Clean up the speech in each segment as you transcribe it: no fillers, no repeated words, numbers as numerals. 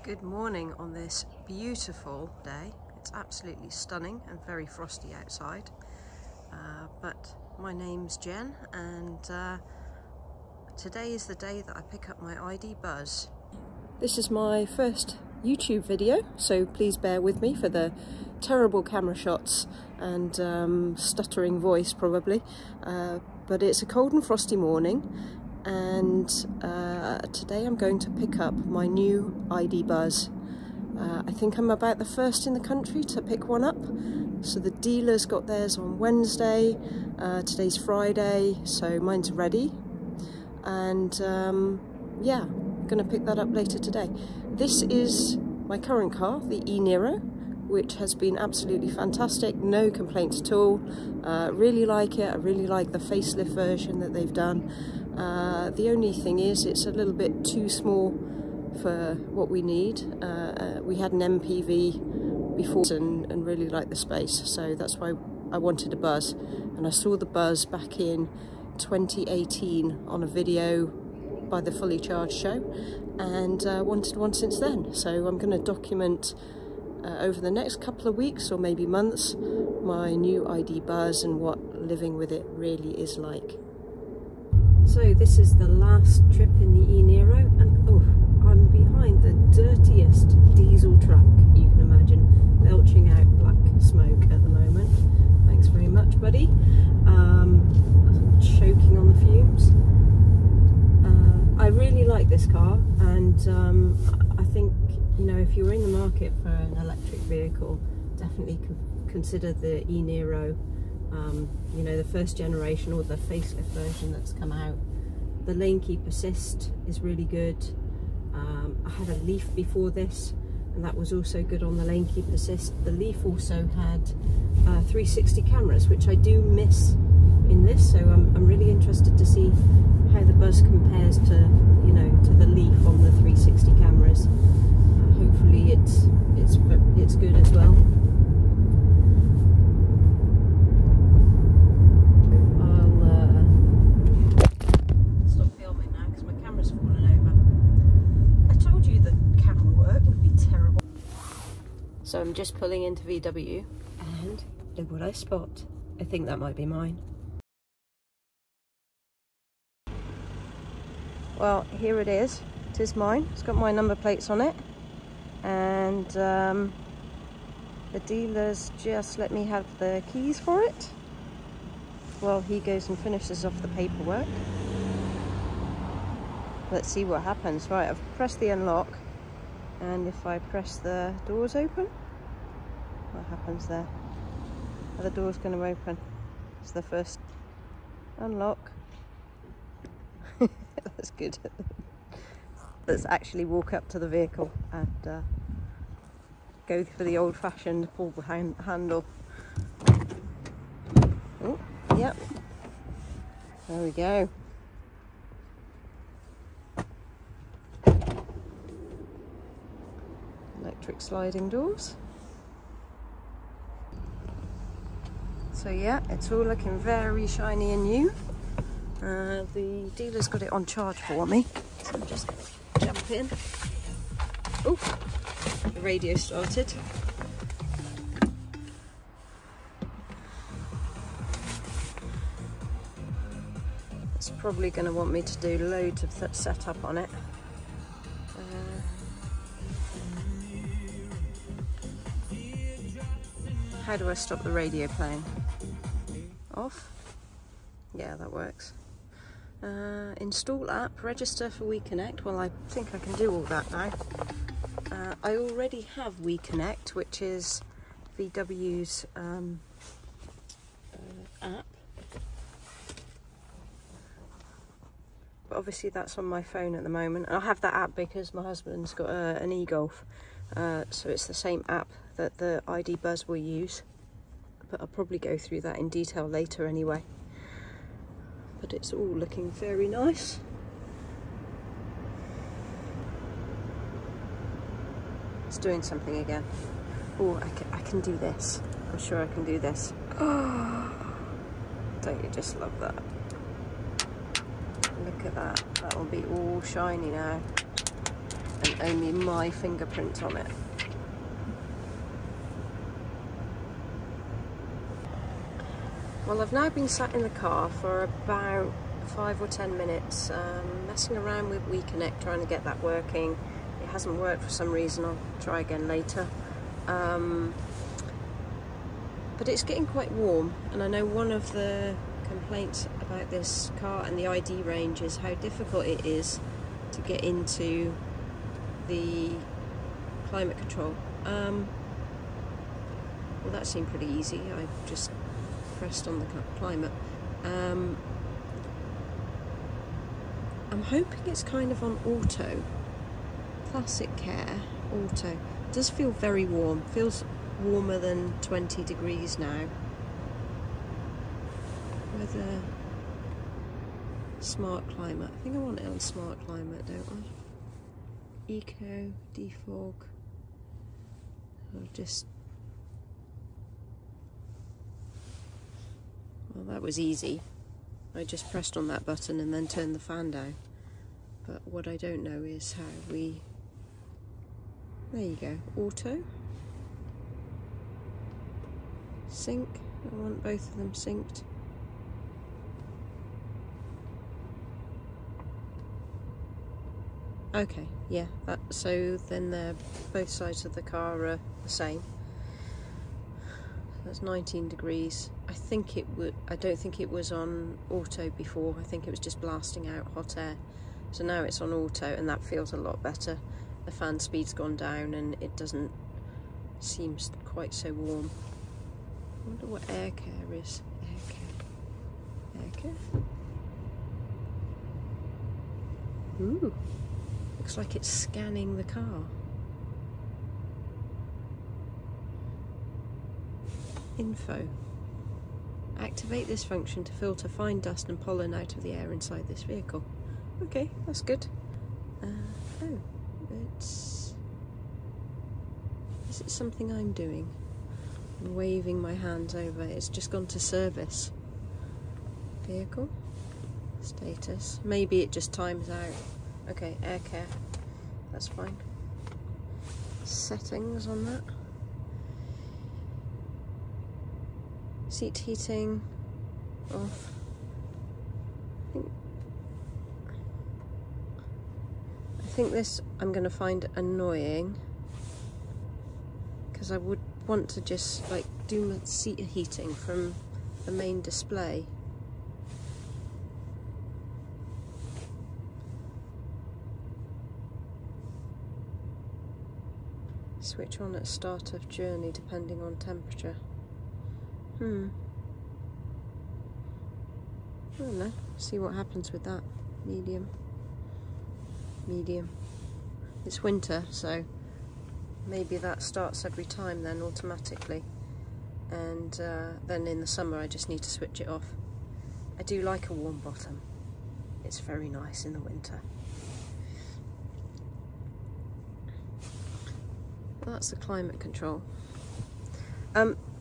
Good morning on this beautiful day. It's absolutely stunning and very frosty outside. But my name's Jen, and today is the day that I pick up my ID Buzz. This is my first YouTube video, so please bear with me for the terrible camera shots and stuttering voice probably. But it's a cold and frosty morning, and today I'm going to pick up my new ID Buzz. I think I'm about the first in the country to pick one up. So the dealers got theirs on Wednesday, today's Friday, so mine's ready. And yeah, I'm going to pick that up later today. This is my current car, the e-Niro, which has been absolutely fantastic, no complaints at all. Really like it. I really like the facelift version that they've done. The only thing is it's a little bit too small for what we need. We had an MPV before and really liked the space, so that's why I wanted a Buzz. And I saw the Buzz back in 2018 on a video by the Fully Charged show, and wanted one since then. So I'm going to document over the next couple of weeks or maybe months my new ID Buzz and what living with it really is like. So this is the last trip in the e-Niro, and oh, I'm behind the dirtiest diesel truck you can imagine, belching out black smoke at the moment. Thanks very much, buddy. Choking on the fumes. I really like this car, and I think, you know, if you're in the market for an electric vehicle, definitely consider the e-Niro. You know, the first generation or the facelift version that's come out. The lane keep assist is really good. I had a Leaf before this, and that was also good on the lane keep assist. The Leaf also had 360 cameras, which I do miss in this, so I'm really interested to see how the Buzz compares to, you know, to the Leaf on the 360 cameras. Hopefully it's good as well. So I'm just pulling into VW, and look what I spot. I think that might be mine. Well, here it is. It is mine. It's got my number plates on it, and the dealers just let me have the keys for it while he goes and finishes off the paperwork. Let's see what happens. Right, I've pressed the unlock, and if I press the doors open, what happens there? Are the doors going to open? It's the first unlock. That's good. Let's actually walk up to the vehicle and go for the old-fashioned pull the handle. Oh, yep. There we go. Electric sliding doors. So yeah, it's all looking very shiny and new. The dealer's got it on charge for me, so I'll just jump in. Oh, the radio started. It's probably going to want me to do loads of setup on it. How do I stop the radio playing? Off? Yeah, that works. Install app, register for WeConnect. Well, I think I can do all that now. I already have WeConnect, which is VW's app. But obviously that's on my phone at the moment. I have that app because my husband's got an e-Golf. So it's the same app that the ID Buzz will use, but I'll probably go through that in detail later anyway. But it's all looking very nice. It's doing something again. Oh, I can do this. I'm sure I can do this. Oh, don't you just love that? Look at that. That will be all shiny now. and only my fingerprint on it. Well, I've now been sat in the car for about 5 or 10 minutes, messing around with WeConnect, trying to get that working. It hasn't worked for some reason. I'll try again later. But it's getting quite warm, and I know one of the complaints about this car and the ID range is how difficult it is to get into the climate control. Well, that seemed pretty easy. I just pressed on the climate. I'm hoping it's kind of on auto. Classic care, auto. It does feel very warm. Feels warmer than 20 degrees now. Weather, smart climate. I think I want it on smart climate, don't I? Eco, defog. I'll just... Well, that was easy. I just pressed on that button and then turned the fan down. But what I don't know is how we... There you go, auto. Sync, I want both of them synced. Okay, yeah, so then they're both sides of the car are the same. That's 19 degrees. I don't think it was on auto before. I think it was just blasting out hot air. So now it's on auto, and that feels a lot better. The fan speed's gone down and it doesn't seem quite so warm. I wonder what air care is. Air care. Air care. Ooh. Looks like it's scanning the car. Info. Activate this function to filter fine dust and pollen out of the air inside this vehicle. Okay, that's good. Oh, is it something I'm doing? I'm waving my hands over. It's just gone to service. Vehicle. Status. Maybe it just times out. Okay, air care. That's fine. Settings on that. Seat heating off. I think this I'm going to find annoying, because I would want to just like do my seat heating from the main display. Switch on at start of journey depending on temperature. I don't know. See what happens with that. Medium. Medium. It's winter, so maybe that starts every time then automatically. And then in the summer I just need to switch it off. I do like a warm bottom. It's very nice in the winter. Well, that's the climate control.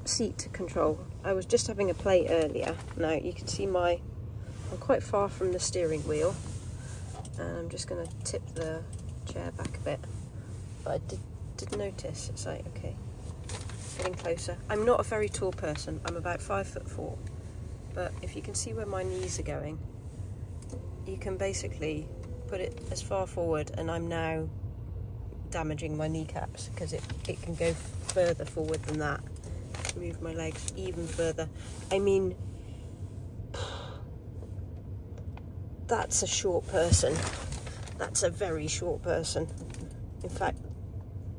Seat control. I was just having a play earlier. Now you can see I'm quite far from the steering wheel, and I'm just going to tip the chair back a bit. But I did notice, it's like, okay, getting closer. I'm not a very tall person. I'm about 5'4", but if you can see where my knees are going, you can basically put it as far forward, and I'm now damaging my kneecaps because it can go further forward than that. Move my legs even further. I mean, that's a short person. That's a very short person. In fact,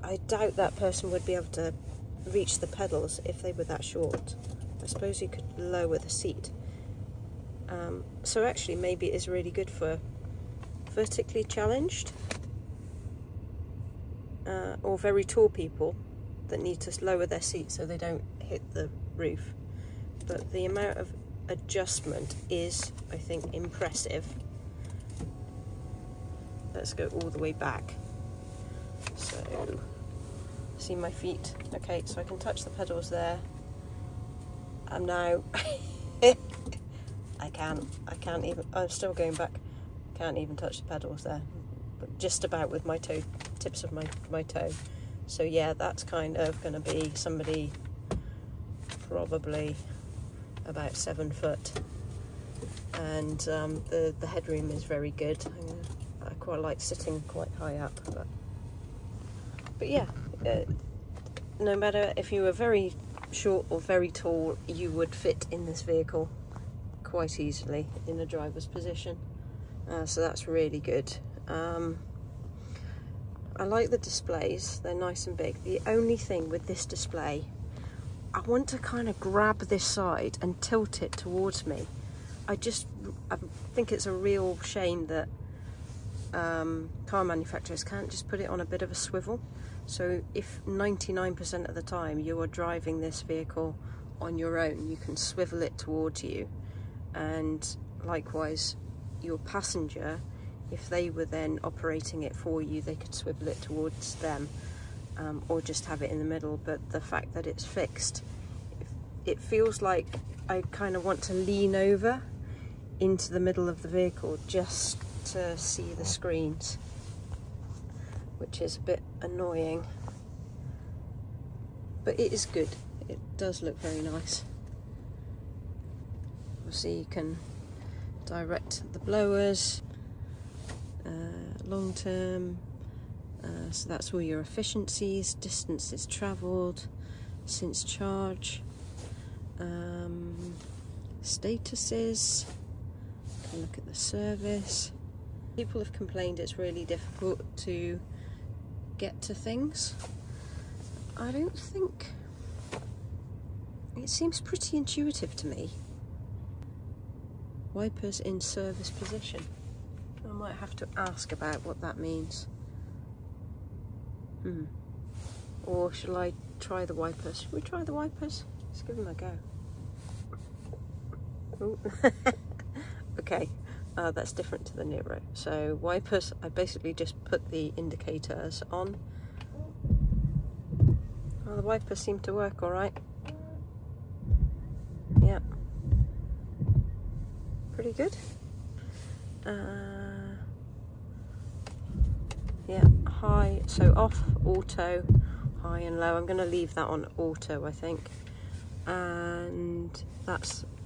I doubt that person would be able to reach the pedals if they were that short. I suppose you could lower the seat. So actually maybe it is really good for vertically challenged or very tall people that need to lower their seat so they don't hit the roof. But the amount of adjustment is, I think, impressive. Let's go all the way back. So, see my feet? Okay, so I can touch the pedals there. I'm now... I can't even... I'm still going back. Can't even touch the pedals there. just about with my toe, tips of my toe. So yeah, that's kind of going to be somebody probably about 7 foot, and the headroom is very good. I quite like sitting quite high up, but yeah, no matter if you were very short or very tall, you would fit in this vehicle quite easily in a driver's position. So that's really good. I like the displays, they're nice and big. The only thing with this display, I want to kind of grab this side and tilt it towards me. I think it's a real shame that car manufacturers can't just put it on a bit of a swivel. So if 99% of the time you are driving this vehicle on your own, you can swivel it towards you, and likewise your passenger, if they were then operating it for you, they could swivel it towards them, or just have it in the middle. But the fact that it's fixed, it feels like I kind of want to lean over into the middle of the vehicle just to see the screens, which is a bit annoying, but it is good. It does look very nice. Obviously you can direct the blowers, long term, so that's all your efficiencies, distances travelled since charge, statuses, can look at the service. People have complained it's really difficult to get to things. I don't think, it seems pretty intuitive to me. Wipers in service position. I might have to ask about what that means. Or shall I try the wipers? Should we try the wipers? Let's give them a go. Ooh. Okay, that's different to the Nero. So wipers, I basically just put the indicators on. Oh, the wipers seem to work all right. Yeah, pretty good. Yeah, high, so off, auto, high and low. I'm going to leave that on auto, I think. And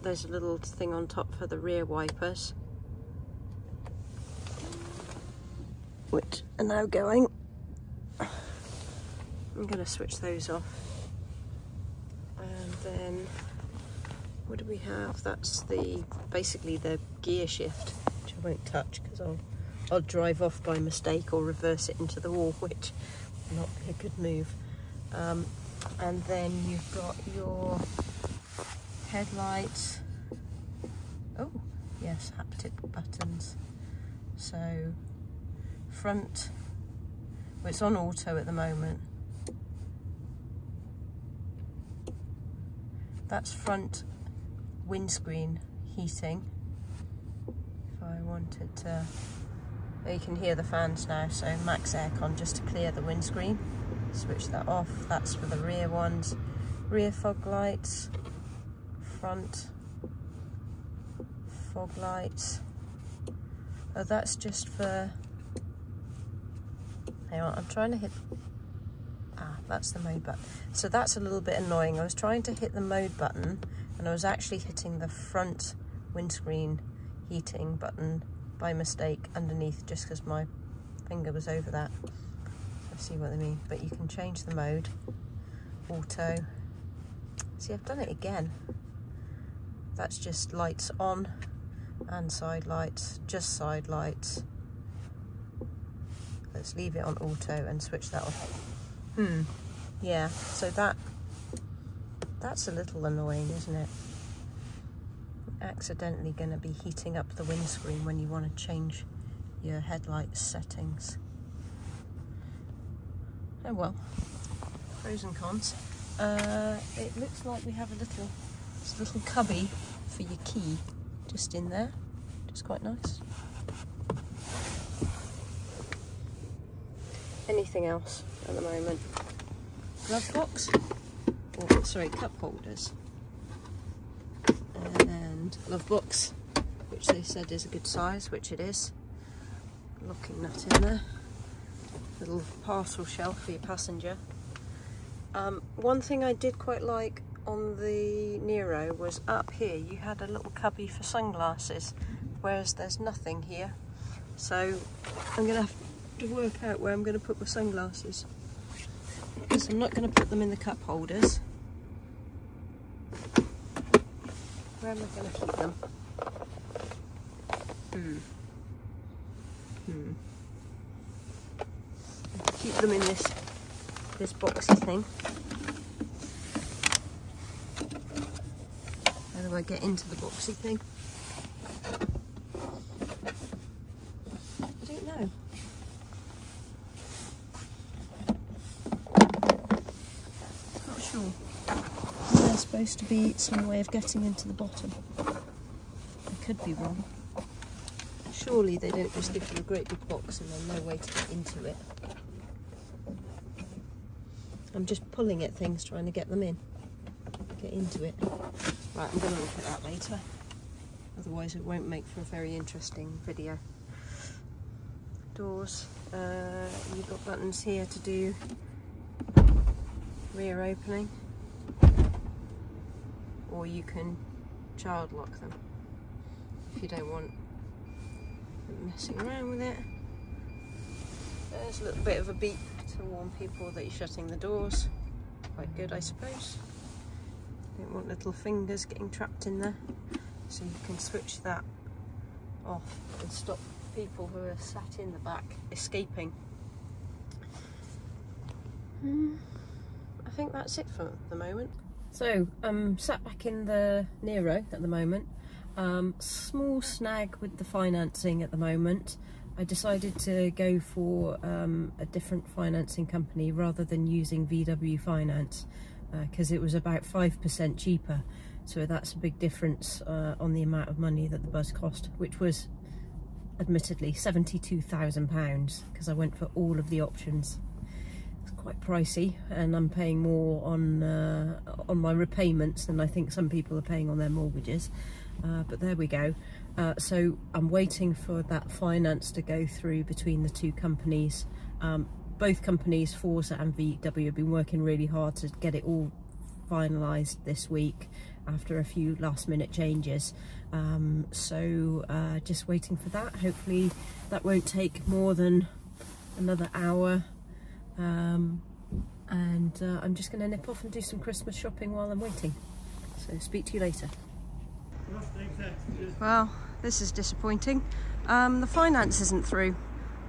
there's a little thing on top for the rear wipers, which are now going. I'm going to switch those off. And then, what do we have? That's basically the gear shift, which I won't touch because I'll drive off by mistake or reverse it into the wall, which would not be a good move. And then you've got your headlights. Oh, yes, haptic buttons. So front, well, it's on auto at the moment. That's front windscreen heating. If I wanted to, you can hear the fans now, so max aircon just to clear the windscreen. Switch that off. That's for the rear ones. Rear fog lights, front fog lights. Oh, that's just for, hang on, I'm trying to hit, that's the mode button. So that's a little bit annoying. I was trying to hit the mode button and I was actually hitting the front windscreen heating button by mistake underneath, just because my finger was over that. I see what they mean. But you can change the mode, auto. See, I've done it again. That's just lights on and side lights, just side lights. Let's leave it on auto and switch that off. Yeah, so that's a little annoying, isn't it? Accidentally going to be heating up the windscreen when you want to change your headlight settings. Oh well, pros and cons. It looks like we have a little cubby for your key just in there, which is quite nice. Anything else at the moment? Glove box, or sorry, cup holders, and glove box, which they said is a good size, which it is. locking nut in there. Little parcel shelf for your passenger. One thing I did quite like on the Nero was up here you had a little cubby for sunglasses, whereas there's nothing here. So I'm going to have to work out where I'm going to put my sunglasses, because I'm not going to put them in the cup holders. Where am I going to keep them? Keep them in this boxy thing. How do I get into the boxy thing? I don't know. Not sure. There's supposed to be some way of getting into the bottom. I could be wrong. Surely they don't just give you a great big box and there's no way to get into it. I'm just pulling at things, trying to get them in. Get into it. Right, I'm going to look at that later. Otherwise it won't make for a very interesting video. Doors. You've got buttons here to do rear opening. Or you can child lock them if you don't want messing around with it. There's a little bit of a beep to warn people that you're shutting the doors. Quite good, I suppose. Don't want little fingers getting trapped in there, so you can switch that off and stop people who are sat in the back escaping. I think that's it for the moment. So I'm sat back in the Nero at the moment. Small snag with the financing at the moment. I decided to go for a different financing company rather than using VW Finance, because it was about 5% cheaper. So that's a big difference on the amount of money that the bus cost, which was admittedly £72,000, because I went for all of the options. It's quite pricey, and I'm paying more on my repayments than I think some people are paying on their mortgages. But there we go. So I'm waiting for that finance to go through between the two companies. Both companies, Forza and VW, have been working really hard to get it all finalised this week after a few last minute changes. So just waiting for that. Hopefully that won't take more than another hour. And I'm just going to nip off and do some Christmas shopping while I'm waiting. So speak to you later. Well, this is disappointing. The finance isn't through.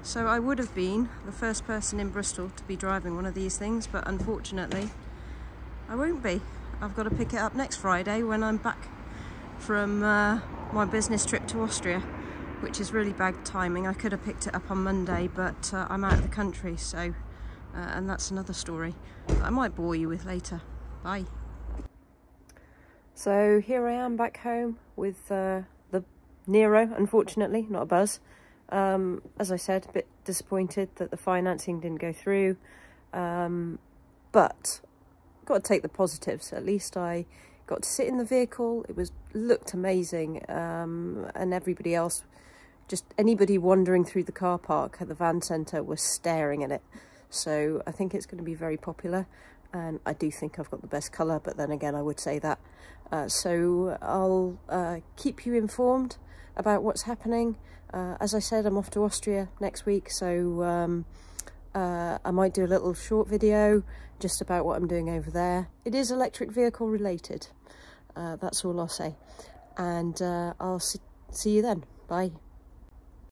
So I would have been the first person in Bristol to be driving one of these things, but unfortunately I won't be. I've got to pick it up next Friday when I'm back from my business trip to Austria, which is really bad timing. I could have picked it up on Monday, but I'm out of the country, so and that's another story that I might bore you with later. Bye. So here I am back home with the Nero, unfortunately, not a buzz. As I said, a bit disappointed that the financing didn't go through, but got to take the positives. At least I got to sit in the vehicle. It looked amazing, and everybody else, just anybody wandering through the car park at the van centre was staring at it. So I think it's going to be very popular, and I do think I've got the best colour, but then again I would say that. So I'll keep you informed about what's happening. As I said, I'm off to Austria next week, so I might do a little short video just about what I'm doing over there. It is electric vehicle related, that's all I'll say. And I'll see you then. Bye.